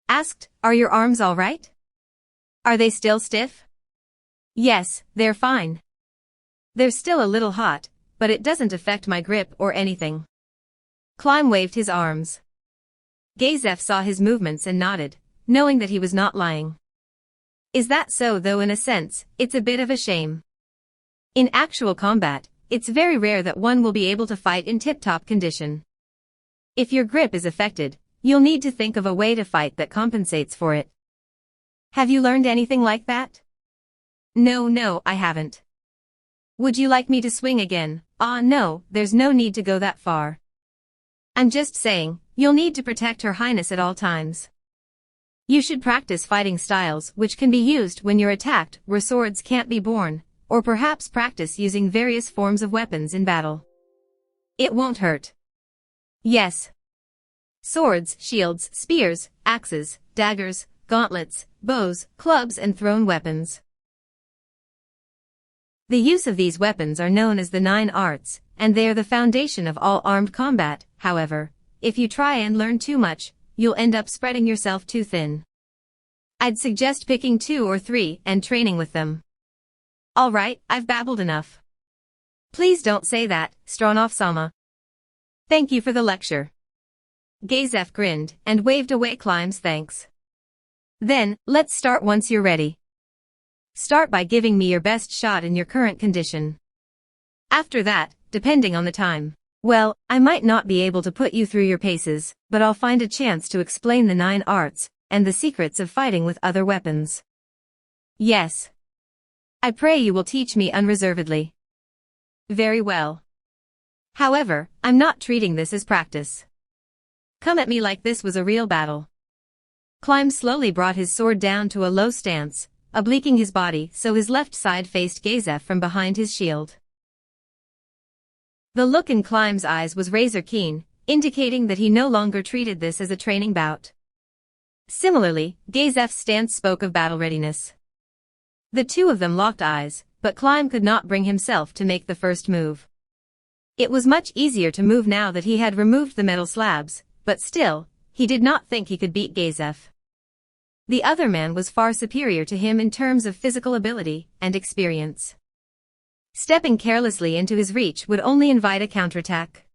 asked, "Are your arms all right? Are they still stiff?" "Yes, they're fine. They're still a little hot, but it doesn't affect my grip or anything." Climb waved his arms. Gazef saw his movements and nodded, knowing that he was not lying. "Is that so, though in a sense, it's a bit of a shame. In actual combat, it's very rare that one will be able to fight in tip-top condition. If your grip is affected, you'll need to think of a way to fight that compensates for it. Have you learned anything like that?" No, I haven't." "Would you like me to swing again?" No, there's no need to go that far. I'm just saying, you'll need to protect Her Highness at all times. You should practice fighting styles which can be used when you're attacked where swords can't be borne, or perhaps practice using various forms of weapons in battle. It won't hurt." "Yes. Swords, shields, spears, axes, daggers, gauntlets, bows, clubs and thrown weapons. The use of these weapons are known as the 9 arts, and they are the foundation of all armed combat. However, if you try and learn too much, you'll end up spreading yourself too thin. I'd suggest picking 2 or 3 and training with them." "All right, I've babbled enough." "Please don't say that, Stronov-sama. Thank you for the lecture." Gazef grinned and waved away Climb's thanks. "Then, let's start once you're ready. Start by giving me your best shot in your current condition. After that, depending on the time, well, I might not be able to put you through your paces, but I'll find a chance to explain the 9 arts and the secrets of fighting with other weapons." "Yes. I pray you will teach me unreservedly." "Very well. However, I'm not treating this as practice. Come at me like this was a real battle." Climb slowly brought his sword down to a low stance, obliquing his body so his left side faced Gazef from behind his shield. The look in Climb's eyes was razor keen, indicating that he no longer treated this as a training bout. Similarly, Gazef's stance spoke of battle readiness. The two of them locked eyes, but Climb could not bring himself to make the first move. It was much easier to move now that he had removed the metal slabs, but still, he did not think he could beat Gazef. The other man was far superior to him in terms of physical ability and experience. Stepping carelessly into his reach would only invite a counterattack.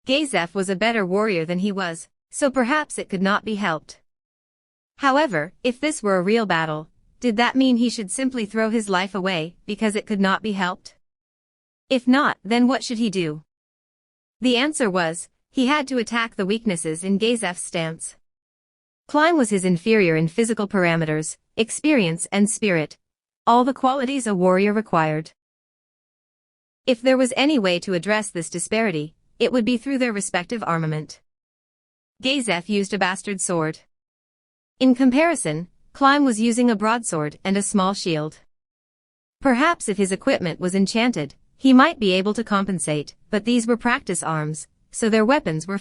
Gazef was a better warrior than he was, so perhaps it could not be helped. However, if this were a real battle, did that mean he should simply throw his life away because it could not be helped? If not, then what should he do? The answer was, he had to attack the weaknesses in Gazef's stance. Climb was his inferior in physical parameters, experience and spirit, all the qualities a warrior required. If there was any way to address this disparity, it would be through their respective armament. Gazef used a bastard sword. In comparison, Climb was using a broadsword and a small shield. Perhaps if his equipment was enchanted, he might be able to compensate, but these were practice arms, so their weapons were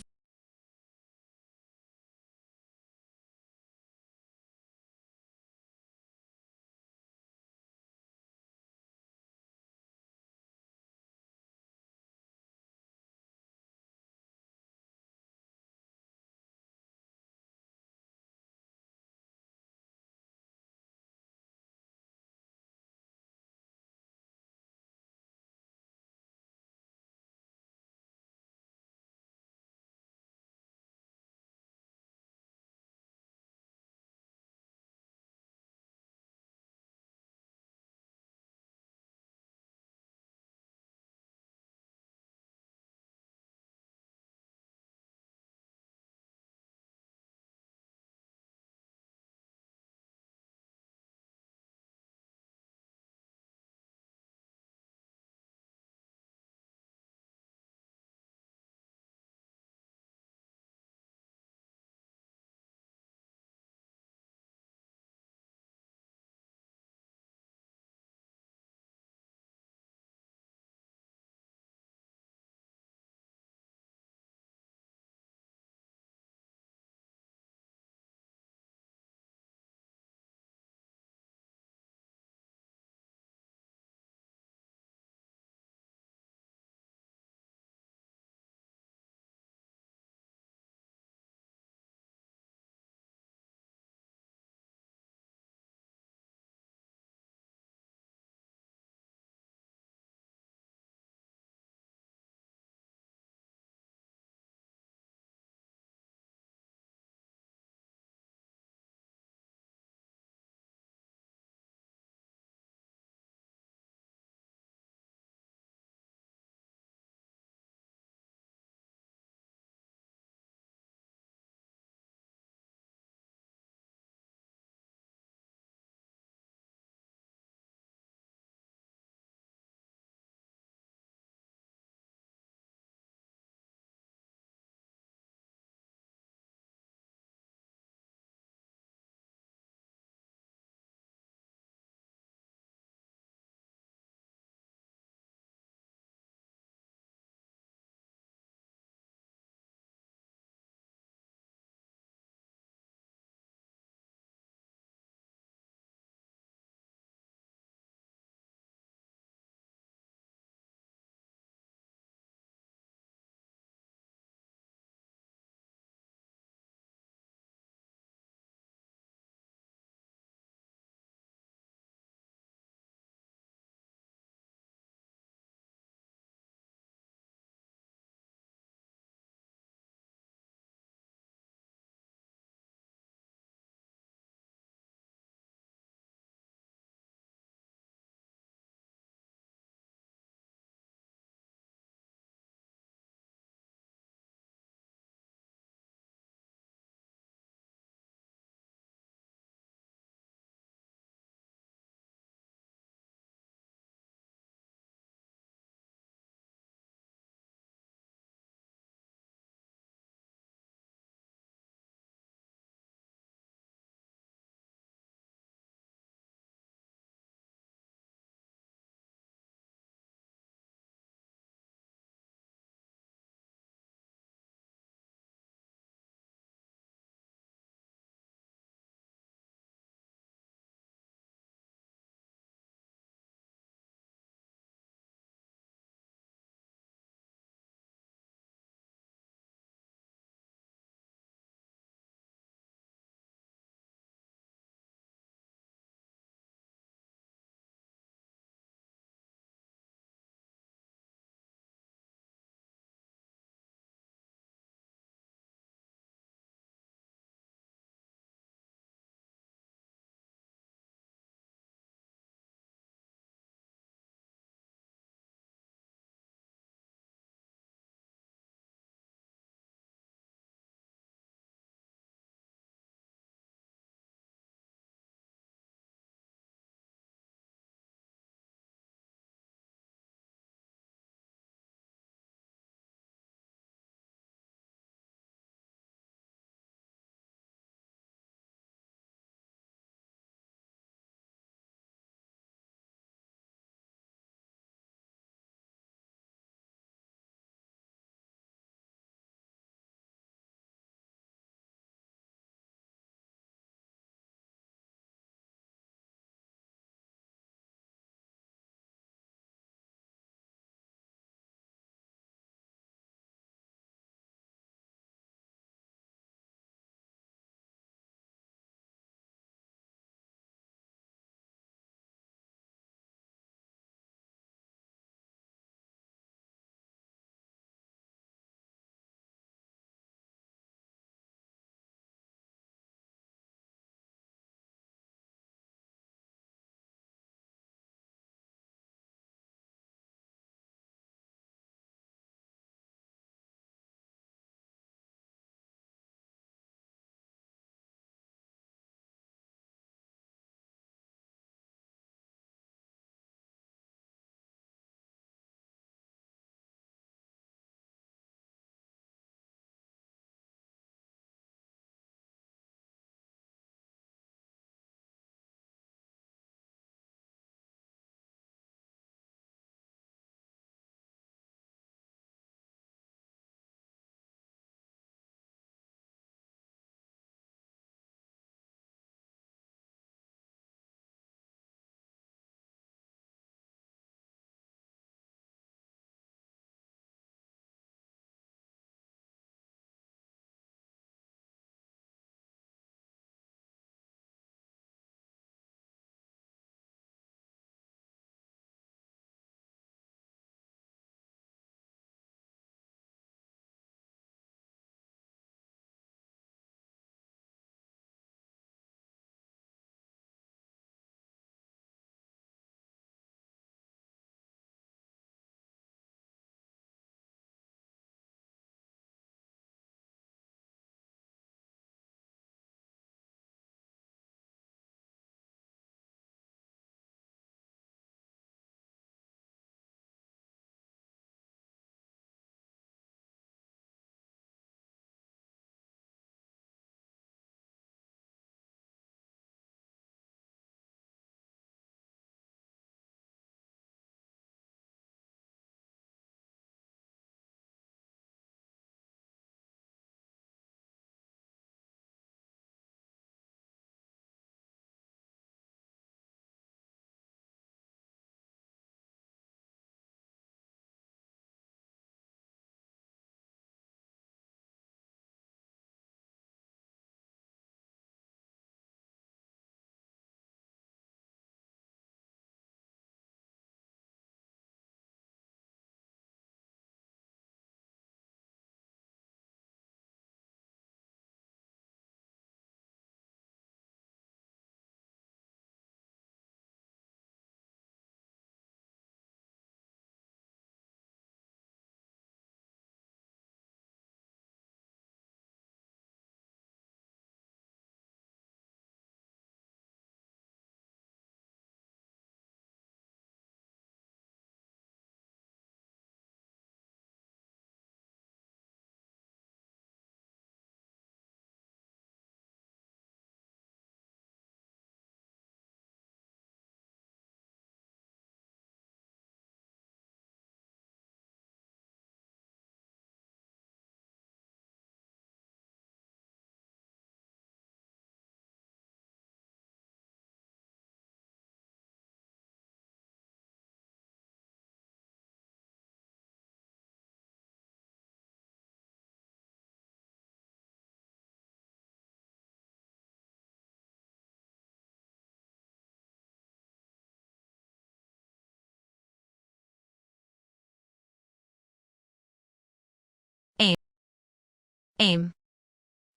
aim.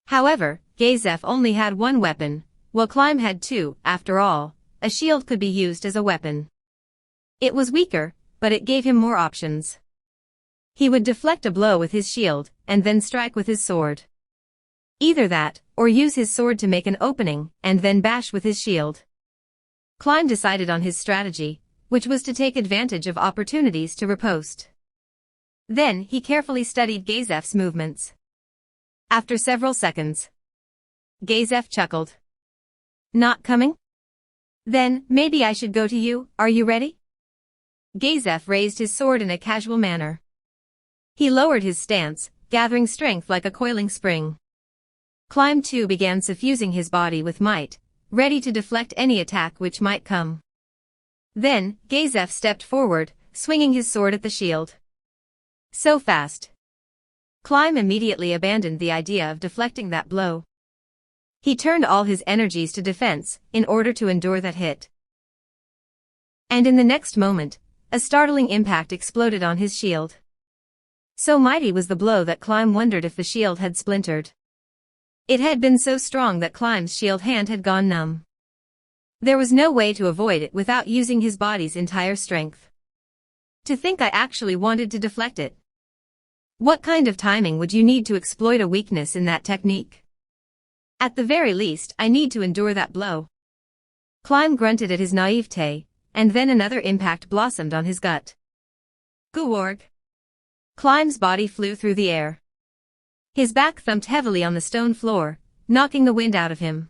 However, Gazef only had one weapon, while Climb had two. After all, a shield could be used as a weapon. It was weaker, but it gave him more options. He would deflect a blow with his shield, and then strike with his sword. Either that, or use his sword to make an opening, and then bash with his shield. Climb decided on his strategy, which was to take advantage of opportunities to riposte. Then he carefully studied Gazef's movements. After several seconds, Gazef chuckled. Not coming? Then, maybe I should go to you. Are you ready? Gazef raised his sword in a casual manner. He lowered his stance, gathering strength like a coiling spring. Climb too began suffusing his body with might, ready to deflect any attack which might come. Then, Gazef stepped forward, swinging his sword at the shield. So fast. Climb immediately abandoned the idea of deflecting that blow. He turned all his energies to defense, in order to endure that hit. And in the next moment, a startling impact exploded on his shield. So mighty was the blow that Climb wondered if the shield had splintered. It had been so strong that Climb's shield hand had gone numb. There was no way to avoid it without using his body's entire strength. To think I actually wanted to deflect it. What kind of timing would you need to exploit a weakness in that technique? At the very least, I need to endure that blow. Climb grunted at his naivete, and then another impact blossomed on his gut. Guorg. Climb's body flew through the air. His back thumped heavily on the stone floor, knocking the wind out of him.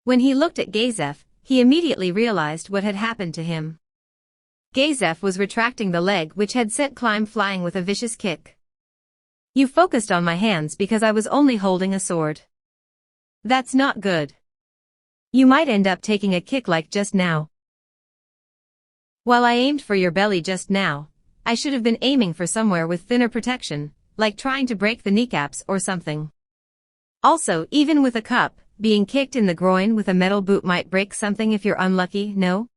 When he looked at Gazef, he immediately realized what had happened to him. Gazef was retracting the leg which had sent Climb flying with a vicious kick. You focused on my hands because I was only holding a sword. That's not good. You might end up taking a kick like just now. While I aimed for your belly just now, I should have been aiming for somewhere with thinner protection, like trying to break the kneecaps or something. Also, even with a cup, being kicked in the groin with a metal boot might break something if you're unlucky, no?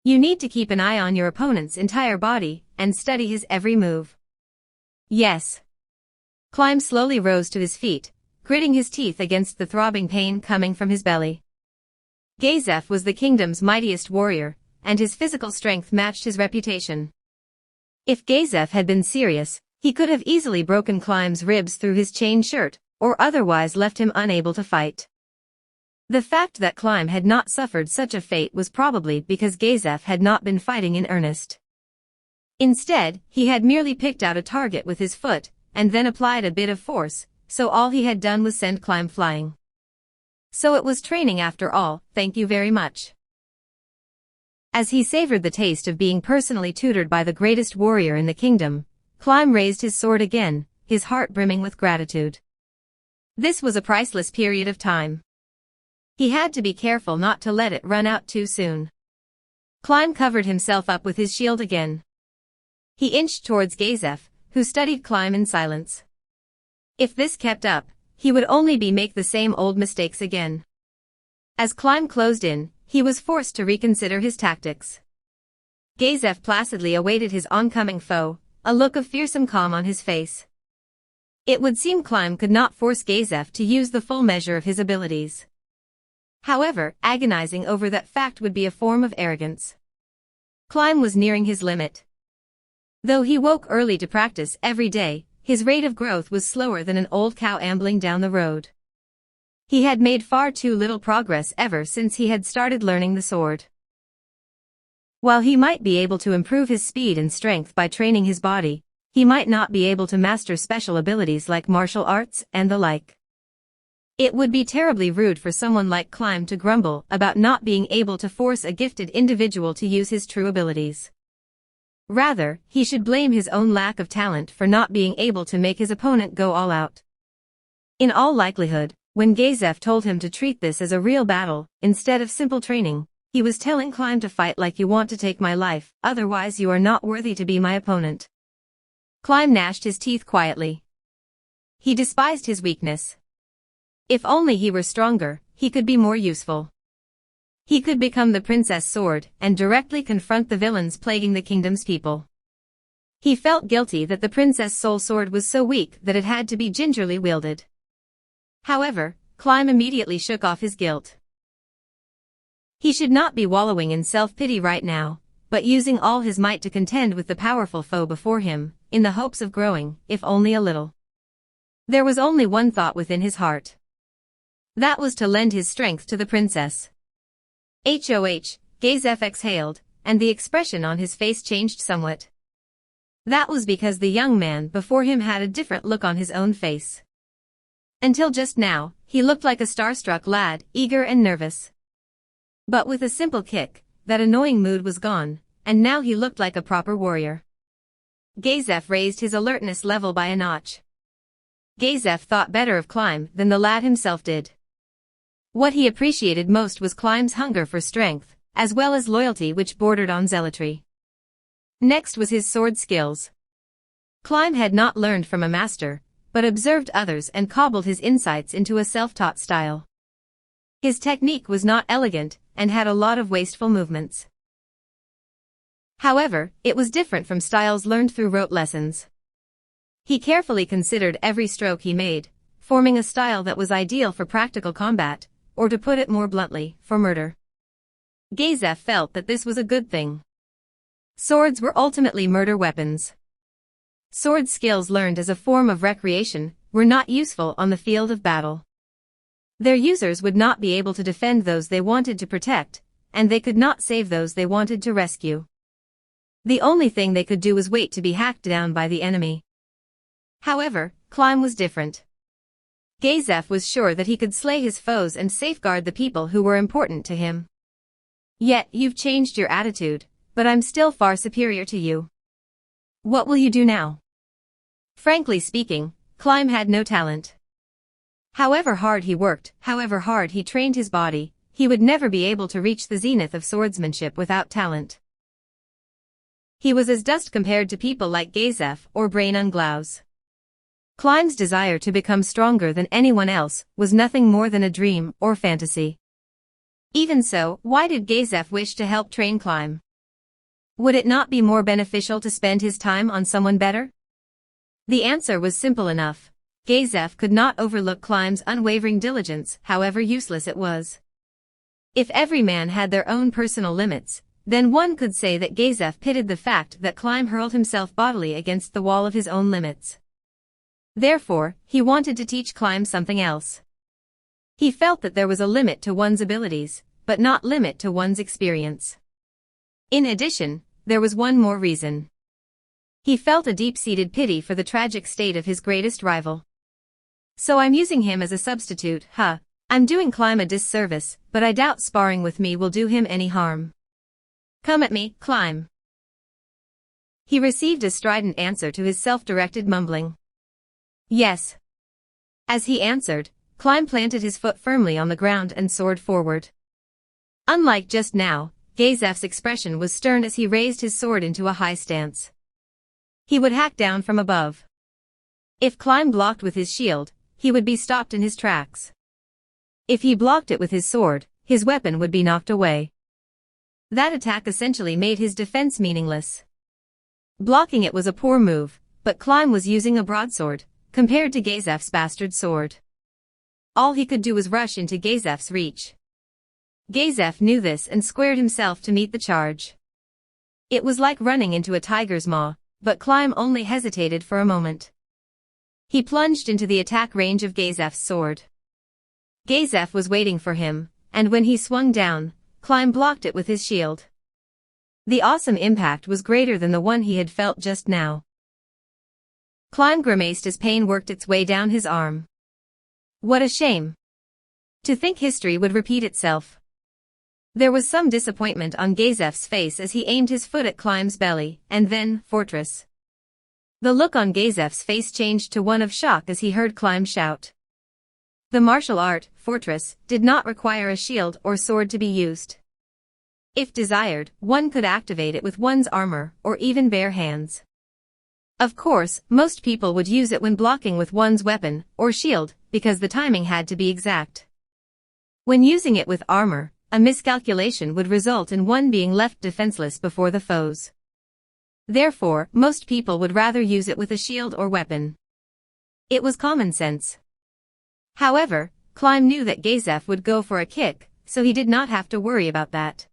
You need to keep an eye on your opponent's entire body, and study his every move. Yes. Climb slowly rose to his feet, gritting his teeth against the throbbing pain coming from his belly. Gazef was the kingdom's mightiest warrior, and his physical strength matched his reputation. If Gazef had been serious, he could have easily broken Climb's ribs through his chain shirt, or otherwise left him unable to fight. The fact that Climb had not suffered such a fate was probably because Gazef had not been fighting in earnest. Instead, he had merely picked out a target with his foot, and then applied a bit of force, so all he had done was send Climb flying. So it was training after all, thank you very much. As he savored the taste of being personally tutored by the greatest warrior in the kingdom, Climb raised his sword again, his heart brimming with gratitude. This was a priceless period of time. He had to be careful not to let it run out too soon. Climb covered himself up with his shield again. He inched towards Gazef, who studied Climb in silence. If this kept up, he would only make the same old mistakes again. As Climb closed in, he was forced to reconsider his tactics. Gazef placidly awaited his oncoming foe, a look of fearsome calm on his face. It would seem Climb could not force Gazef to use the full measure of his abilities. However, agonizing over that fact would be a form of arrogance. Climb was nearing his limit. Though he woke early to practice every day, his rate of growth was slower than an old cow ambling down the road. He had made far too little progress ever since he had started learning the sword. While he might be able to improve his speed and strength by training his body, he might not be able to master special abilities like martial arts and the like. It would be terribly rude for someone like Climb to grumble about not being able to force a gifted individual to use his true abilities. Rather, he should blame his own lack of talent for not being able to make his opponent go all out. In all likelihood, when Gazef told him to treat this as a real battle, instead of simple training, he was telling Climb to fight like you want to take my life, otherwise you are not worthy to be my opponent. Climb gnashed his teeth quietly. He despised his weakness. If only he were stronger, he could be more useful. He could become the Princess Sword and directly confront the villains plaguing the kingdom's people. He felt guilty that the princess' soul sword was so weak that it had to be gingerly wielded. However, Climb immediately shook off his guilt. He should not be wallowing in self-pity right now, but using all his might to contend with the powerful foe before him, in the hopes of growing, if only a little. There was only one thought within his heart. That was to lend his strength to the princess. HOH, Gazef exhaled, and the expression on his face changed somewhat. That was because the young man before him had a different look on his own face. Until just now, he looked like a starstruck lad, eager and nervous. But with a simple kick, that annoying mood was gone, and now he looked like a proper warrior. Gazef raised his alertness level by a notch. Gazef thought better of Climb than the lad himself did. What he appreciated most was Climb's hunger for strength, as well as loyalty which bordered on zealotry. Next was his sword skills. Climb had not learned from a master, but observed others and cobbled his insights into a self-taught style. His technique was not elegant, and had a lot of wasteful movements. However, it was different from styles learned through rote lessons. He carefully considered every stroke he made, forming a style that was ideal for practical combat, or to put it more bluntly, for murder. Gazef felt that this was a good thing. Swords were ultimately murder weapons. Sword skills learned as a form of recreation were not useful on the field of battle. Their users would not be able to defend those they wanted to protect, and they could not save those they wanted to rescue. The only thing they could do was wait to be hacked down by the enemy. However, Climb was different. Gazef was sure that he could slay his foes and safeguard the people who were important to him. Yet, you've changed your attitude, but I'm still far superior to you. What will you do now? Frankly speaking, Climb had no talent. However hard he worked, however hard he trained his body, he would never be able to reach the zenith of swordsmanship without talent. He was as dust compared to people like Gazef or Brain Unglaus. Climb's desire to become stronger than anyone else was nothing more than a dream or fantasy. Even so, why did Gazef wish to help train Climb? Would it not be more beneficial to spend his time on someone better? The answer was simple enough. Gazef could not overlook Climb's unwavering diligence, however useless it was. If every man had their own personal limits, then one could say that Gazef pitted the fact that Climb hurled himself bodily against the wall of his own limits. Therefore, he wanted to teach Climb something else. He felt that there was a limit to one's abilities, but not limit to one's experience. In addition, there was one more reason. He felt a deep-seated pity for the tragic state of his greatest rival. So I'm using him as a substitute, huh? I'm doing Climb a disservice, but I doubt sparring with me will do him any harm. Come at me, Climb. He received a strident answer to his self-directed mumbling. Yes. As he answered, Climb planted his foot firmly on the ground and soared forward. Unlike just now, Gazef's expression was stern as he raised his sword into a high stance. He would hack down from above. If Climb blocked with his shield, he would be stopped in his tracks. If he blocked it with his sword, his weapon would be knocked away. That attack essentially made his defense meaningless. Blocking it was a poor move, but Climb was using a broadsword, compared to Gazef's bastard sword. All he could do was rush into Gazef's reach. Gazef knew this and squared himself to meet the charge. It was like running into a tiger's maw, but Climb only hesitated for a moment. He plunged into the attack range of Gazef's sword. Gazef was waiting for him, and when he swung down, Climb blocked it with his shield. The awesome impact was greater than the one he had felt just now. Climb grimaced as pain worked its way down his arm. What a shame. To think history would repeat itself. There was some disappointment on Gazef's face as he aimed his foot at Climb's belly, and then, fortress. The look on Gazef's face changed to one of shock as he heard Climb shout. The martial art, fortress, did not require a shield or sword to be used. If desired, one could activate it with one's armor, or even bare hands. Of course, most people would use it when blocking with one's weapon, or shield, because the timing had to be exact. When using it with armor, a miscalculation would result in one being left defenseless before the foes. Therefore, most people would rather use it with a shield or weapon. It was common sense. However, Climb knew that Gazef would go for a kick, so he did not have to worry about that.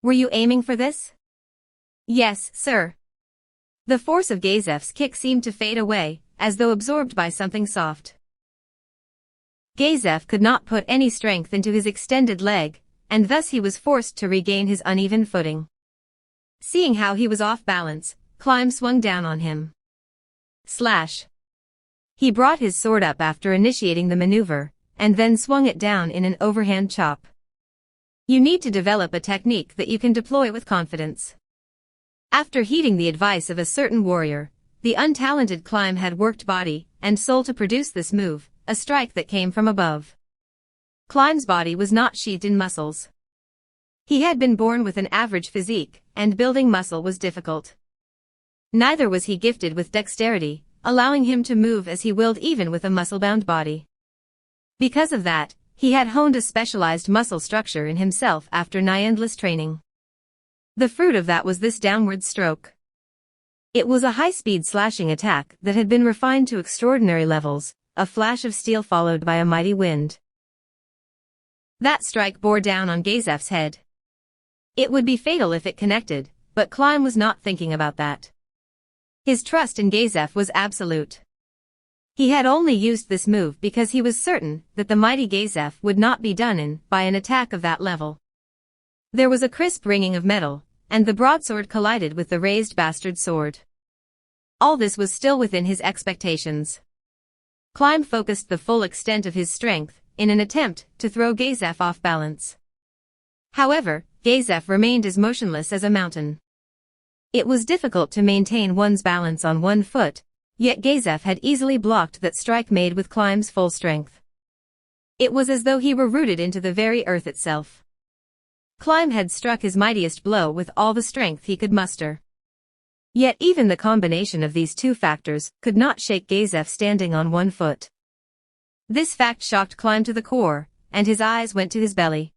Were you aiming for this? Yes, sir. The force of Gazef's kick seemed to fade away, as though absorbed by something soft. Gazef could not put any strength into his extended leg, and thus he was forced to regain his uneven footing. Seeing how he was off balance, Climb swung down on him. Slash. He brought his sword up after initiating the maneuver, and then swung it down in an overhand chop. You need to develop a technique that you can deploy with confidence. After heeding the advice of a certain warrior, the untalented Climb had worked body and soul to produce this move, a strike that came from above. Climb's body was not sheathed in muscles. He had been born with an average physique, and building muscle was difficult. Neither was he gifted with dexterity, allowing him to move as he willed even with a muscle-bound body. Because of that, he had honed a specialized muscle structure in himself after endless training. The fruit of that was this downward stroke. It was a high-speed slashing attack that had been refined to extraordinary levels, a flash of steel followed by a mighty wind. That strike bore down on Gazef's head. It would be fatal if it connected, but Climb was not thinking about that. His trust in Gazef was absolute. He had only used this move because he was certain that the mighty Gazef would not be done in by an attack of that level. There was a crisp ringing of metal, and the broadsword collided with the raised bastard sword. All this was still within his expectations. Climb focused the full extent of his strength in an attempt to throw Gazef off balance. However, Gazef remained as motionless as a mountain. It was difficult to maintain one's balance on one foot, yet Gazef had easily blocked that strike made with Climb's full strength. It was as though he were rooted into the very earth itself. Climb had struck his mightiest blow with all the strength he could muster. Yet even the combination of these two factors could not shake Gazef standing on one foot. This fact shocked Climb to the core, and his eyes went to his belly.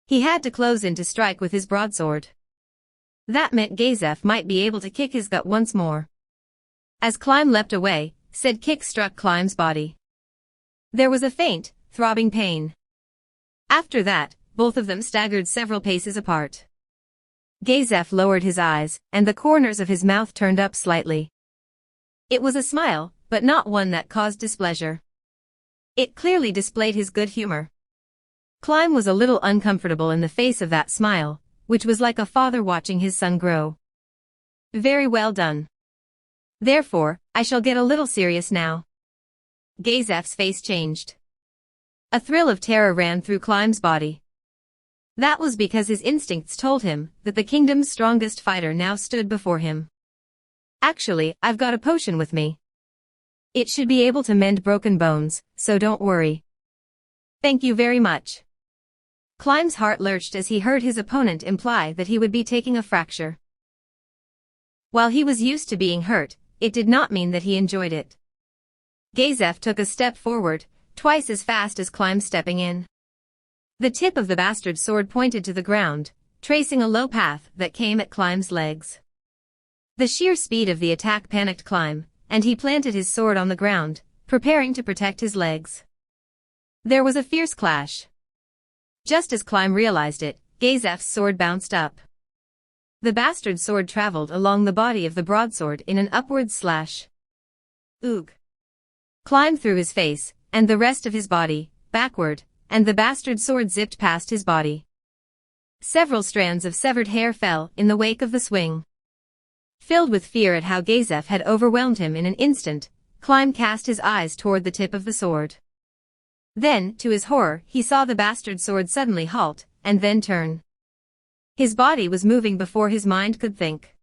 He had to close in to strike with his broadsword. That meant Gazef might be able to kick his gut once more. As Climb leapt away, said kick struck Climb's body. There was a faint, throbbing pain. After that, both of them staggered several paces apart. Gazef lowered his eyes, and the corners of his mouth turned up slightly. It was a smile, but not one that caused displeasure. It clearly displayed his good humor. Climb was a little uncomfortable in the face of that smile, which was like a father watching his son grow. Very well done. Therefore, I shall get a little serious now. Gazef's face changed. A thrill of terror ran through Climb's body. That was because his instincts told him that the kingdom's strongest fighter now stood before him. Actually, I've got a potion with me. It should be able to mend broken bones, so don't worry. Thank you very much. Climb's heart lurched as he heard his opponent imply that he would be taking a fracture. While he was used to being hurt, it did not mean that he enjoyed it. Gazef took a step forward, twice as fast as Climb stepping in. The tip of the bastard sword pointed to the ground, tracing a low path that came at Climb's legs. The sheer speed of the attack panicked Climb, and he planted his sword on the ground, preparing to protect his legs. There was a fierce clash. Just as Climb realized it, Gazef's sword bounced up. The bastard sword traveled along the body of the broadsword in an upward slash. Oog! Climb threw his face, and the rest of his body, backward, and the bastard sword zipped past his body. Several strands of severed hair fell in the wake of the swing. Filled with fear at how Gazef had overwhelmed him in an instant, Climb cast his eyes toward the tip of the sword. Then, to his horror, he saw the bastard sword suddenly halt, and then turn. His body was moving before his mind could think.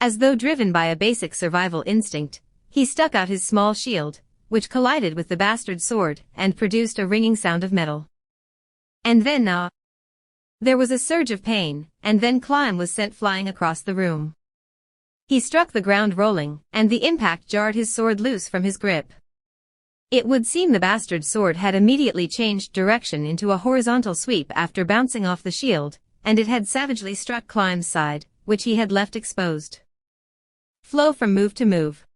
As though driven by a basic survival instinct, he stuck out his small shield, which collided with the bastard sword and produced a ringing sound of metal. And then there was a surge of pain, and then Climb was sent flying across the room. He struck the ground rolling, and the impact jarred his sword loose from his grip. It would seem the bastard sword had immediately changed direction into a horizontal sweep after bouncing off the shield, and it had savagely struck Climb's side, which he had left exposed. Flow from move to move.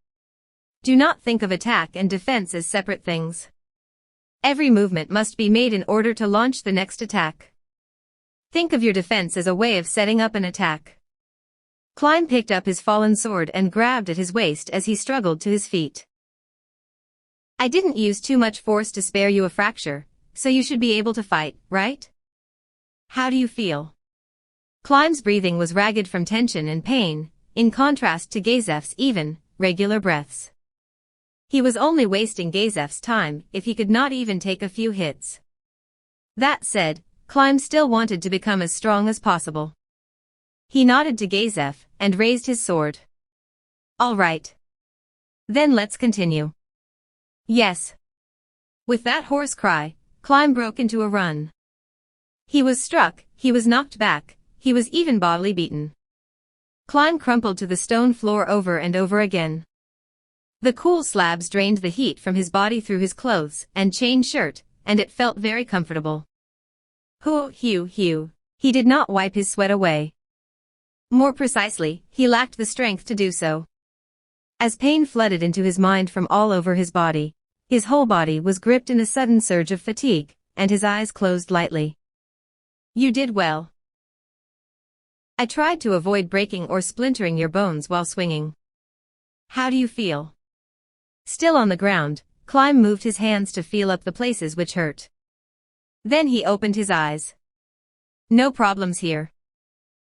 Do not think of attack and defense as separate things. Every movement must be made in order to launch the next attack. Think of your defense as a way of setting up an attack. Climb picked up his fallen sword and grabbed at his waist as he struggled to his feet. I didn't use too much force to spare you a fracture, so you should be able to fight, right? How do you feel? Climb's breathing was ragged from tension and pain, in contrast to Gazef's even, regular breaths. He was only wasting Gazef's time if he could not even take a few hits. That said, Climb still wanted to become as strong as possible. He nodded to Gazef and raised his sword. All right. Then let's continue. Yes. With that hoarse cry, Climb broke into a run. He was struck, he was knocked back, he was even bodily beaten. Climb crumpled to the stone floor over and over again. The cool slabs drained the heat from his body through his clothes and chain shirt, and it felt very comfortable. Hew. He did not wipe his sweat away. More precisely, he lacked the strength to do so. As pain flooded into his mind from all over his body, his whole body was gripped in a sudden surge of fatigue, and his eyes closed lightly. You did well. I tried to avoid breaking or splintering your bones while swinging. How do you feel? Still on the ground, Climb moved his hands to feel up the places which hurt. Then he opened his eyes. No problems here.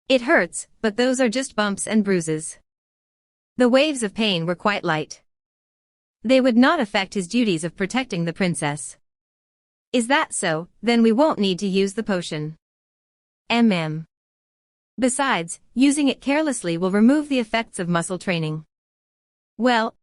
It hurts, but those are just bumps and bruises. The waves of pain were quite light. They would not affect his duties of protecting the princess. Is that so? Then we won't need to use the potion. Besides, using it carelessly will remove the effects of muscle training. Well,